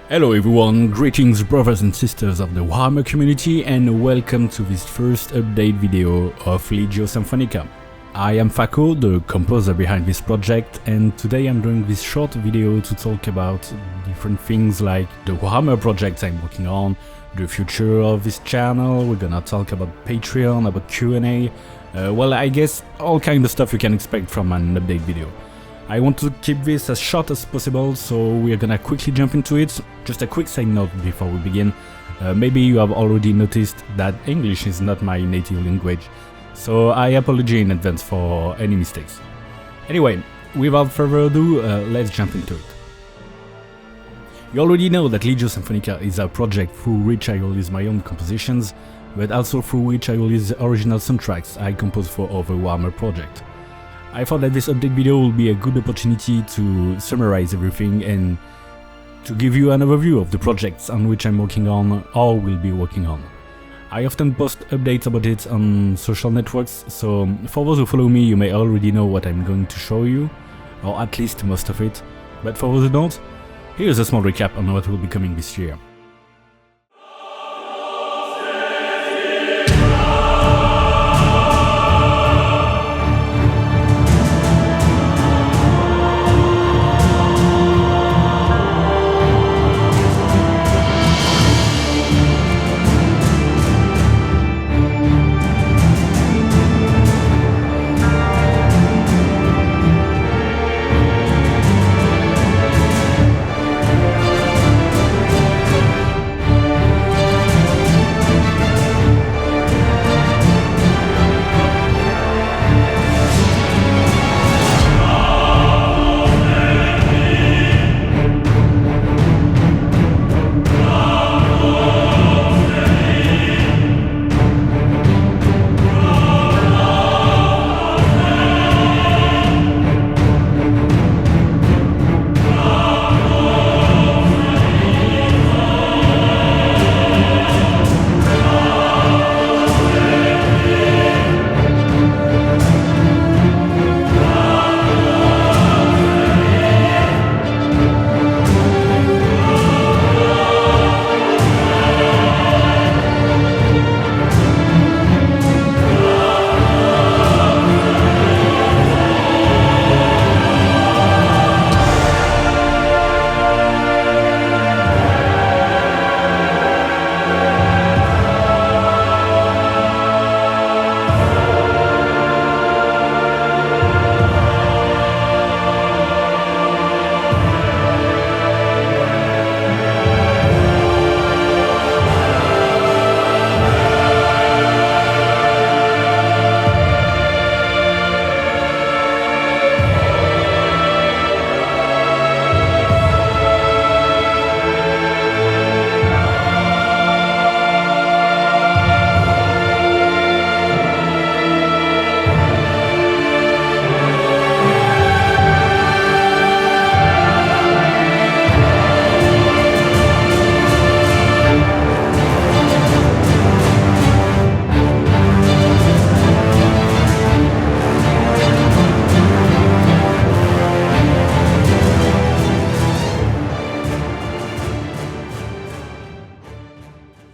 Hello everyone, greetings brothers and sisters of the Warhammer community and welcome to this first update video of Legio Symphonica. I am Fako, the composer behind this project, and today I'm doing this short video to talk about different things like the Warhammer projects I'm working on, the future of this channel, we're gonna talk about Patreon, about Q&A, well I guess all kind of stuff you can expect from an update video. I want to keep this as short as possible, so we are gonna quickly jump into it. Just a quick side note before we begin. Maybe you have already noticed that English is not my native language, so I apologize in advance for any mistakes. Anyway, without further ado, let's jump into it. You already know that Legio Symphonica is a project through which I will use my own compositions, but also through which I will use original soundtracks I compose for other Warhammer projects. I thought that this update video will be a good opportunity to summarize everything and to give you an overview of the projects on which I'm working on or will be working on. I often post updates about it on social networks, so for those who follow me you may already know what I'm going to show you, or at least most of it, but for those who don't, here's a small recap on what will be coming this year.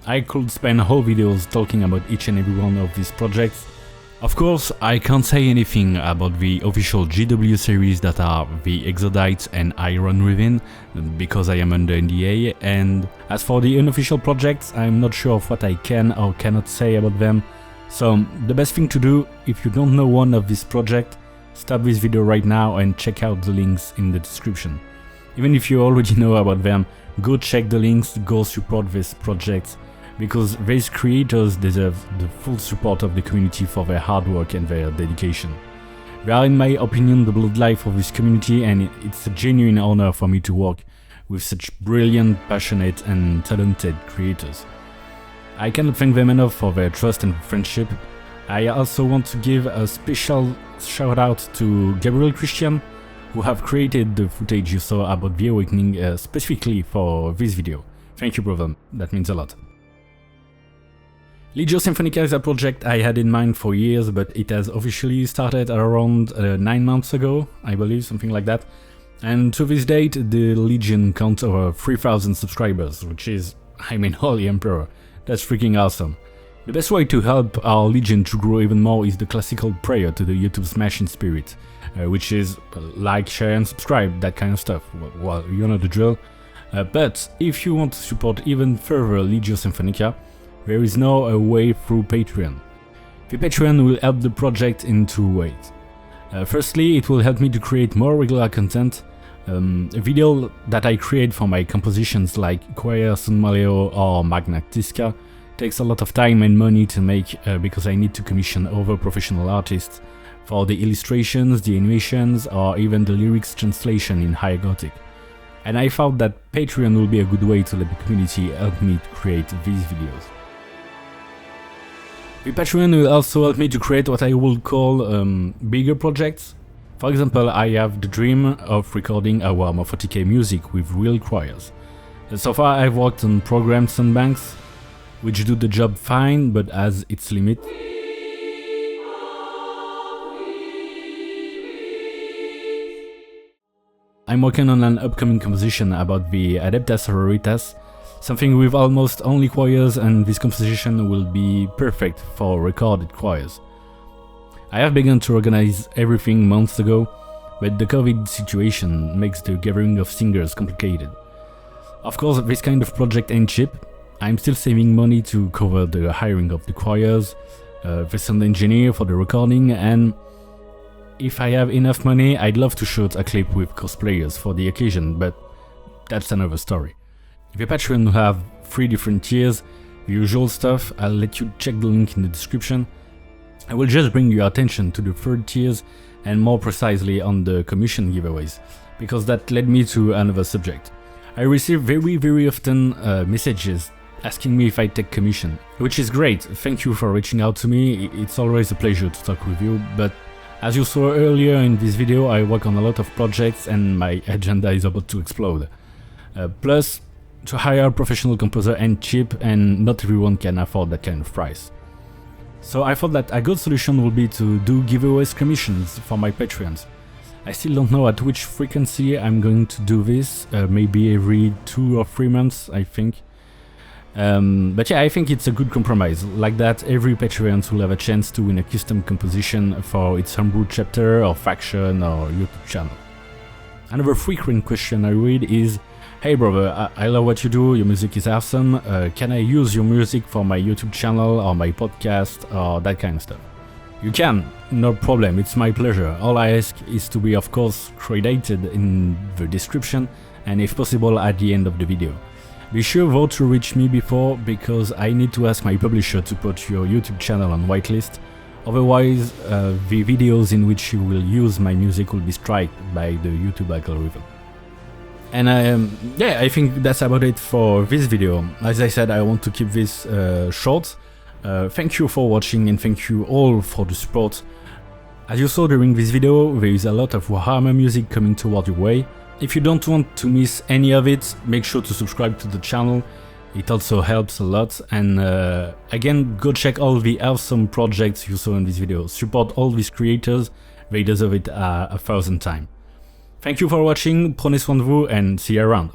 I could spend whole videos talking about each and every one of these projects. Of course, I can't say anything about the official GW series that are the Exodites and Iron Riven, because I am under NDA, and as for the unofficial projects, I'm not sure of what I can or cannot say about them. So the best thing to do, if you don't know one of these projects, stop this video right now and check out the links in the description. Even if you already know about them, go check the links, go support these projects, because these creators deserve the full support of the community for their hard work and their dedication. They are, in my opinion, the bloodline of this community, and it's a genuine honor for me to work with such brilliant, passionate and talented creators. I cannot thank them enough for their trust and friendship. I also want to give a special shout out to Gabriel Christian, who have created the footage you saw about the Awakening specifically for this video. Thank you, brother, that means a lot. Legio Symphonica is a project I had in mind for years, but it has officially started around 9 months ago, I believe, something like that. And to this date, the Legion counts over 3000 subscribers, which is, I mean, holy emperor, that's freaking awesome. The best way to help our Legion to grow even more is the classical prayer to the YouTube smashing spirit, which is like, share and subscribe, that kind of stuff. Well, you know the drill. But if you want to support even further Legio Symphonica, there is now a way through Patreon. The Patreon will help the project in two ways. Firstly, it will help me to create more regular content. A video that I create for my compositions like Choir Sun Maleo or Magna Tisca takes a lot of time and money to make because I need to commission other professional artists for the illustrations, the animations, or even the lyrics translation in High Gothic. And I thought that Patreon will be a good way to let the community help me to create these videos. The Patreon will also help me to create what I would call bigger projects. For example, I have the dream of recording a Warhammer 40K music with real choirs. So far I've worked on programmed soundbanks, which do the job fine, but has its limit. I'm working on an upcoming composition about the Adeptas Veritas, something with almost only choirs, and this composition will be perfect for recorded choirs. I have begun to organize everything months ago, but the COVID situation makes the gathering of singers complicated. Of course, this kind of project ain't cheap. I'm still saving money to cover the hiring of the choirs, the sound engineer for the recording, and if I have enough money, I'd love to shoot a clip with cosplayers for the occasion, but that's another story. The Patreon will have 3 different tiers, the usual stuff. I'll let you check the link in the description. I will just bring your attention to the 3rd tiers and more precisely on the commission giveaways, because that led me to another subject. I receive very often messages asking me if I take commission, which is great. Thank you for reaching out to me, it's always a pleasure to talk with you, but as you saw earlier in this video, I work on a lot of projects and my agenda is about to explode. Plus, to hire a professional composer ain't cheap and not everyone can afford that kind of price. So I thought that a good solution would be to do giveaways commissions for my Patreons. I still don't know at which frequency I'm going to do this, maybe every 2 or 3 months, I think. But yeah, I think it's a good compromise. Like that, every Patreon will have a chance to win a custom composition for its homebrew chapter or faction or YouTube channel. Another frequent question I read is, hey brother, I love what you do, your music is awesome, can I use your music for my YouTube channel or my podcast or that kind of stuff? You can, no problem, it's my pleasure. All I ask is to be, of course, credited in the description and if possible at the end of the video. Be sure though to reach me before, because I need to ask my publisher to put your YouTube channel on whitelist, otherwise the videos in which you will use my music will be struck by the YouTube algorithm. And yeah, I think that's about it for this video. As I said, I want to keep this short. Thank you for watching and thank you all for the support. As you saw during this video, there is a lot of Warhammer music coming toward your way. If you don't want to miss any of it, make sure to subscribe to the channel. It also helps a lot. And again, go check all the awesome projects you saw in this video. Support all these creators, they deserve it 1,000 times. Thank you for watching, prenez soin de vous and see you around.